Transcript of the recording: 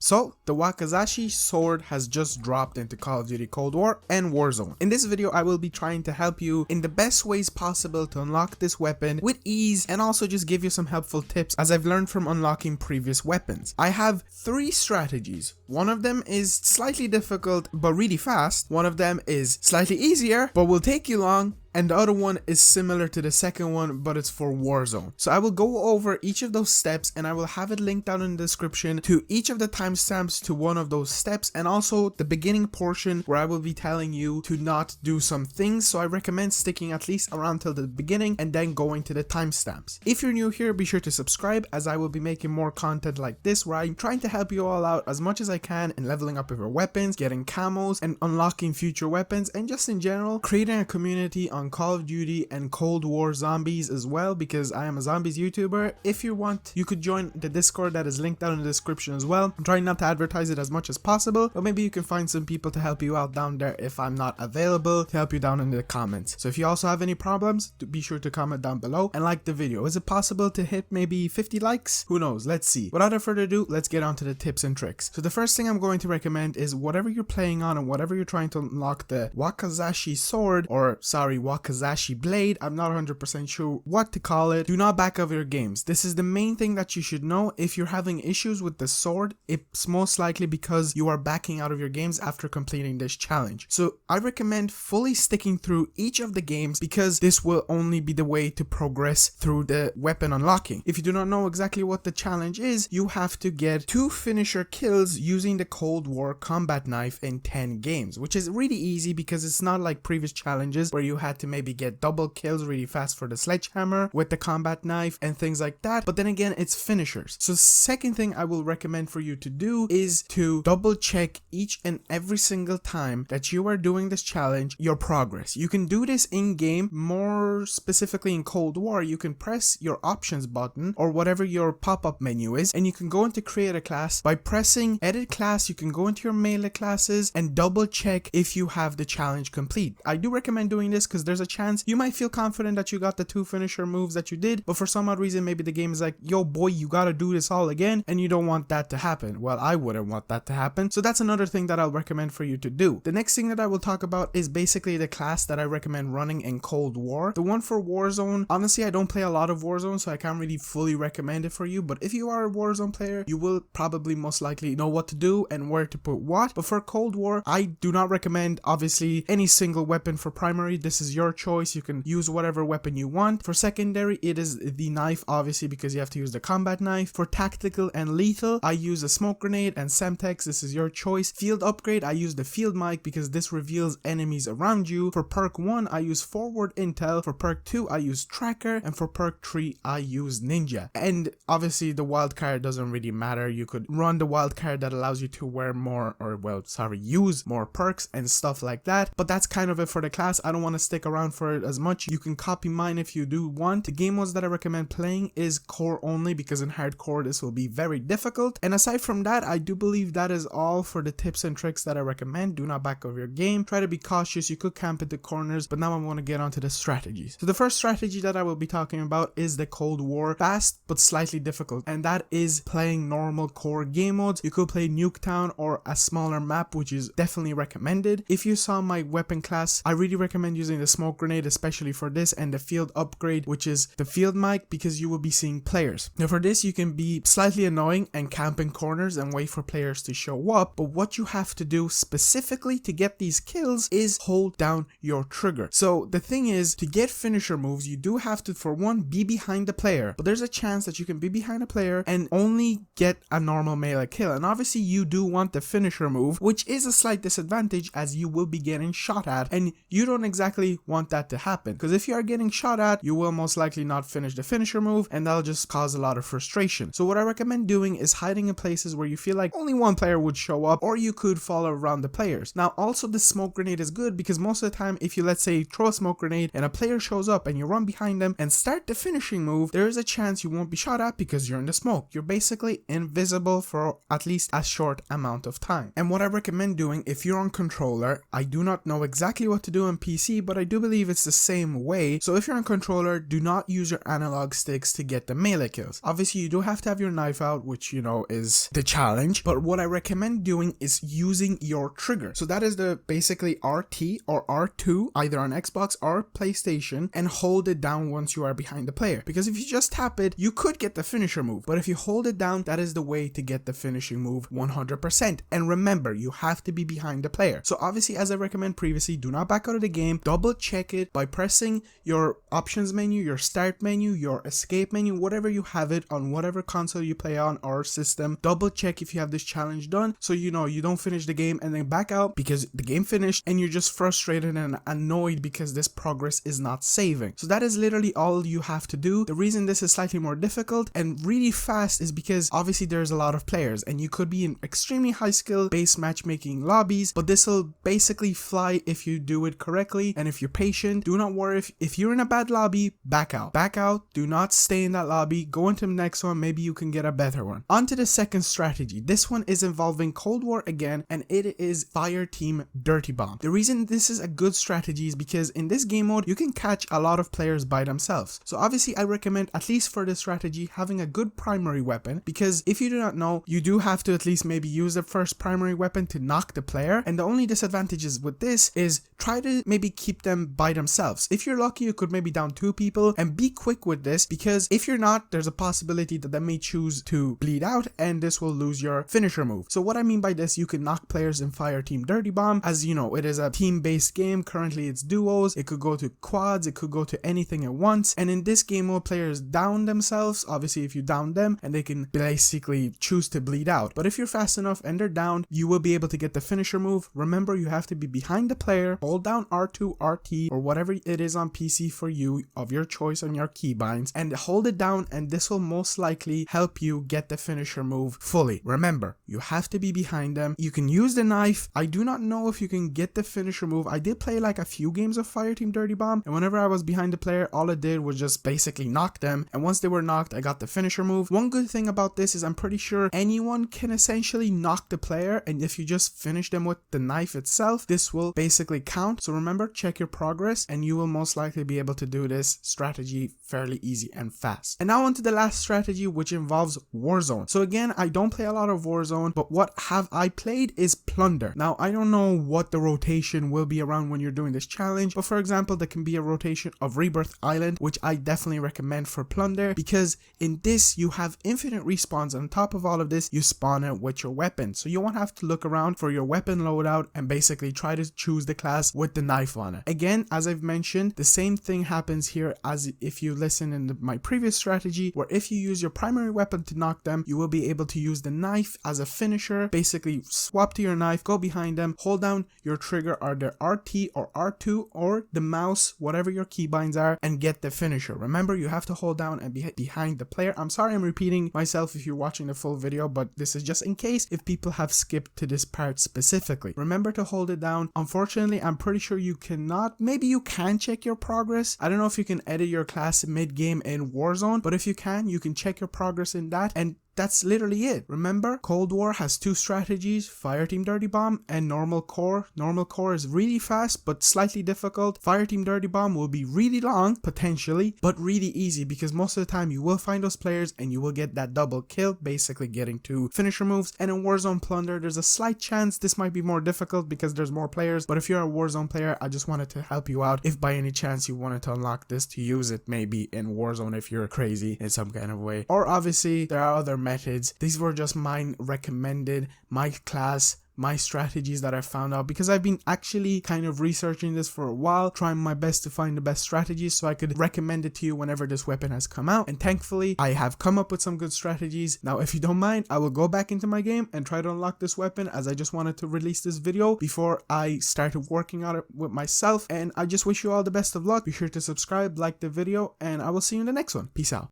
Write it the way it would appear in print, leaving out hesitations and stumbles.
So, the Wakazashi sword has just dropped into Call of Duty Cold War and Warzone. In this video, I will be trying to help you in the best ways possible to unlock this weapon with ease and also just give you some helpful tips as I've learned from unlocking previous weapons. I have 3 strategies. One of them is slightly difficult but really fast. One of them is slightly easier but will take you long. And the other one is similar to the second one, but it's for Warzone. So I will go over each of those steps and I will have it linked down in the description to each of the timestamps to one of those steps, and also the beginning portion where I will be telling you to not do some things. So I recommend sticking at least around till the beginning and then going to the timestamps. If you're new here, be sure to subscribe, as I will be making more content like this where I'm trying to help you all out as much as I can in leveling up your weapons, getting camos and unlocking future weapons, and just in general creating a community on Call of Duty and Cold War zombies as well, because I am a zombies YouTuber. If you want, you could join the Discord that is linked down in the description as well. I'm trying not to advertise it as much as possible, but maybe you can find some people to help you out down there if I'm not available to help you down in the comments. So if you also have any problems, be sure to comment down below and like the video. Is it possible to hit maybe 50 likes? Who knows? Let's see. Without further ado, let's get on to the tips and tricks. So the first thing I'm going to recommend is whatever you're playing on and whatever you're trying to unlock the Wakazashi sword, or sorry, Wakazashi blade, I'm not 100% sure what to call it, do not back out of your games. This is the main thing that you should know. If you're having issues with the sword, it's most likely because you are backing out of your games after completing this challenge. So I recommend fully sticking through each of the games, because this will only be the way to progress through the weapon unlocking. If you do not know exactly what the challenge is, you have to get 2 finisher kills using the Cold War combat knife in 10 games, which is really easy because it's not like previous challenges where you had to maybe get double kills really fast for the sledgehammer with the combat knife and things like that. But then again, it's finishers. So second thing I will recommend for you to do is to double check each and every single time that you are doing this challenge your progress. You can do this in game. More specifically in Cold War, you can press your options button or whatever your pop-up menu is, and you can go into create a class. By pressing edit class, you can go into your melee classes and double check if you have the challenge complete. I do recommend doing this because there's a chance you might feel confident that you got the 2 finisher moves that you did, but for some odd reason maybe the game is like, yo boy, you gotta do this all again, and you don't want that to happen. Well, I wouldn't want that to happen, so that's another thing that I'll recommend for you to do. The next thing that I will talk about is basically the class that I recommend running in Cold War. The one for Warzone, honestly I don't play a lot of Warzone, so I can't really fully recommend it for you, but if you are a Warzone player, you will probably most likely know what to do and where to put what. But for Cold War, I do not recommend obviously any single weapon for primary. This is your choice. You can use whatever weapon you want. For secondary, it is the knife, obviously, because you have to use the combat knife. For tactical and lethal, I use a smoke grenade and Semtex. This is your choice. Field upgrade, I use the field mic because this reveals enemies around you. For perk 1, I use forward intel. For perk 2, I use tracker, and for perk 3, I use ninja. And obviously the wild card doesn't really matter. You could run the wild card that allows you to wear more, or well, sorry, use more perks and stuff like that. But that's kind of it for the class. I don't want to stick around for it as much. You can copy mine if you do want. The game modes that I recommend playing is core only, because in hardcore this will be very difficult. And aside from that, I do believe that is all for the tips and tricks that I recommend. Do not back over your game. Try to be cautious. You could camp at the corners, but now I want to get onto the strategies. So the first strategy that I will be talking about is the Cold War, fast but slightly difficult, and that is playing normal core game modes. You could play Nuketown or a smaller map, which is definitely recommended. If you saw my weapon class, I really recommend using the smoke grenade, especially for this, and the field upgrade, which is the field mic, because you will be seeing players. Now for this, you can be slightly annoying and camp in corners and wait for players to show up, but what you have to do specifically to get these kills is hold down your trigger. So the thing is, to get finisher moves, you do have to, for one, be behind the player, but there's a chance that you can be behind a player and only get a normal melee kill, and obviously you do want the finisher move, which is a slight disadvantage as you will be getting shot at, and you don't exactly want that to happen, because if you are getting shot at, you will most likely not finish the finisher move, and that'll just cause a lot of frustration. So what I recommend doing is hiding in places where you feel like only one player would show up, or you could follow around the players. Now also the smoke grenade is good, because most of the time if you, let's say, throw a smoke grenade and a player shows up and you run behind them and start the finishing move, there is a chance you won't be shot at because you're in the smoke. You're basically invisible for at least a short amount of time. And what I recommend doing if you're on controller, I do not know exactly what to do on PC, but I do believe it's the same way. So if you're on controller, do not use your analog sticks to get the melee kills. Obviously, you do have to have your knife out, which you know is the challenge, but what I recommend doing is using your trigger. So that is the basically RT or R2 either on Xbox or PlayStation, and hold it down once you are behind the player, because if you just tap it, you could get the finisher move, but if you hold it down, that is the way to get the finishing move 100%. And remember, you have to be behind the player. So obviously, as I recommend previously, do not back out of the game. Double check it by pressing your options menu, your start menu, your escape menu, whatever you have it on, whatever console you play on or system. Double check if you have this challenge done, so you know you don't finish the game and then back out because the game finished and you're just frustrated and annoyed because this progress is not saving. So that is literally all you have to do. The reason this is slightly more difficult and really fast is because obviously there's a lot of players and you could be in extremely high skill based matchmaking lobbies, but this will basically fly if you do it correctly and if you're patient. Do not worry if you're in a bad lobby, back out. Back out, do not stay in that lobby, go into the next one, maybe you can get a better one. On to the second strategy. This one is involving Cold War again, and it is Fire Team Dirty Bomb. The reason this is a good strategy is because in this game mode, you can catch a lot of players by themselves. So obviously I recommend, at least for this strategy, having a good primary weapon, because if you do not know, you do have to at least maybe use the first primary weapon to knock the player, and the only disadvantages with this is try to maybe keep them by themselves. If you're lucky, you could maybe down 2 people, and be quick with this, because if you're not, there's a possibility that they may choose to bleed out and this will lose your finisher move. So what I mean by this, you can knock players in Fire Team Dirty Bomb. As you know, it is a team-based game. Currently it's duos, it could go to quads, it could go to anything at once, and in this game mode, players down themselves, obviously if you down them, and they can basically choose to bleed out. But if you're fast enough and they're down, you will be able to get the finisher move. Remember, you have to be behind the player, hold down R2, RT, or whatever it is on PC for you of your choice on your keybinds, and hold it down, and this will most likely help you get the finisher move fully. Remember, you have to be behind them. You can use the knife. I do not know if you can get the finisher move. I did play like a few games of Fire Team Dirty Bomb, and whenever I was behind the player, all it did was just basically knock them, and once they were knocked, I got the finisher move. One good thing about this is I'm pretty sure anyone can essentially knock the player, and if you just finish them with the knife itself, this will basically count. So remember, check your progress, and you will most likely be able to do this strategy fairly easy and fast. And now on to the last strategy, which involves Warzone. So again, I don't play a lot of Warzone, but what have I played is Plunder. Now, I don't know what the rotation will be around when you're doing this challenge, but for example, there can be a rotation of Rebirth Island, which I definitely recommend for Plunder, because in this, you have infinite respawns. On top of all of this, you spawn out with your weapon. So you won't have to look around for your weapon loadout and basically try to choose the class with the knife on it. Again, as I've mentioned, the same thing happens here as if you listen in my previous strategy, where if you use your primary weapon to knock them, you will be able to use the knife as a finisher. Basically swap to your knife, go behind them, hold down your trigger or the RT or R2 or the mouse, whatever your keybinds are, and get the finisher. Remember, you have to hold down and be behind the player. I'm sorry I'm repeating myself if you're watching the full video, but this is just in case if people have skipped to this part specifically. Remember to hold it down. Unfortunately, I'm pretty sure you cannot. Maybe you can check your progress. I don't know if you can edit your class mid-game in Warzone, but if you can check your progress in that, and that's literally it. Remember, Cold War has 2 strategies, Fire Team Dirty Bomb and Normal Core. Normal Core is really fast but slightly difficult. Fire Team Dirty Bomb will be really long, potentially, but really easy, because most of the time you will find those players and you will get that double kill, basically getting 2 finisher moves. And in Warzone Plunder, there's a slight chance this might be more difficult because there's more players, but if you're a Warzone player, I just wanted to help you out if by any chance you wanted to unlock this to use it maybe in Warzone if you're crazy in some kind of way. Or obviously there are other methods. These were just mine recommended, my class, my strategies that I found out, because I've been actually kind of researching this for a while, trying my best to find the best strategies so I could recommend it to you whenever this weapon has come out. And thankfully, I have come up with some good strategies. Now, if you don't mind, I will go back into my game and try to unlock this weapon, as I just wanted to release this video before I started working on it with myself. And I just wish you all the best of luck. Be sure to subscribe, like the video, and I will see you in the next one. Peace out.